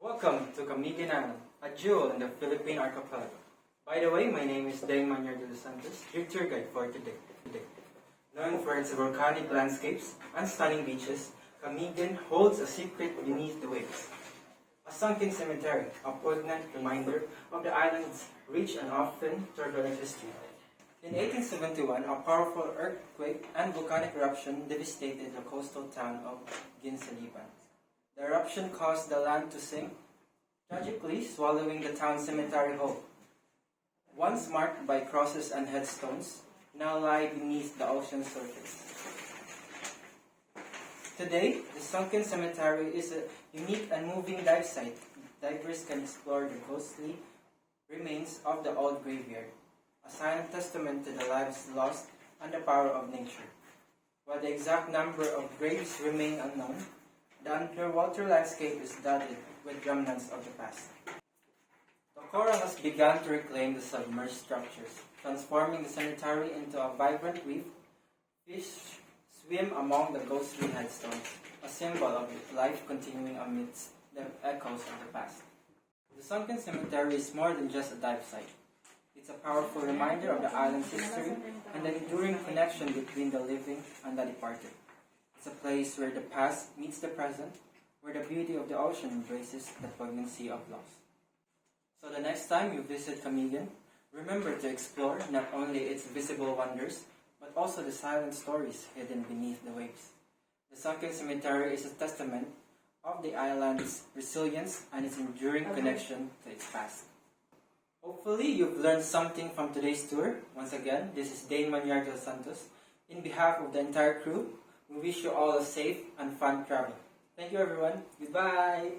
Welcome to Camiguin Island, a jewel in the Philippine archipelago. By the way, my name is Deng Manyar de los Santos, your tour guide for today. Known for its volcanic landscapes and stunning beaches, Camiguin holds a secret beneath the waves. A sunken cemetery, a poignant reminder of the island's rich and often turbulent history. In 1871, a powerful earthquake and volcanic eruption devastated the coastal town of Ginsaliban. The eruption caused the land to sink, tragically swallowing the town's cemetery whole. Once marked by crosses and headstones, now lie beneath the ocean's surface. Today, the sunken cemetery is a unique and moving dive site. Divers can explore the ghostly remains of the old graveyard, a silent testament to the lives lost and the power of nature. While the exact number of graves remain unknown, the underwater landscape is dotted with remnants of the past. The coral has begun to reclaim the submerged structures, transforming the cemetery into a vibrant reef. Fish swim among the ghostly headstones, a symbol of life continuing amidst the echoes of the past. The sunken cemetery is more than just a dive site. It's a powerful reminder of the island's history and the enduring connection between the living and the departed. It's a place where the past meets the present, where the beauty of the ocean embraces the poignancy of loss. So the next time you visit Camiguin, remember to explore not only its visible wonders, but also the silent stories hidden beneath the waves. The sunken cemetery is a testament of the island's resilience and its enduring connection to its past. Hopefully, you've learned something from today's tour. Once again, this is Dane Manyar de los Santos. In behalf of the entire crew, we wish you all a safe and fun travel. Thank you everyone. Goodbye!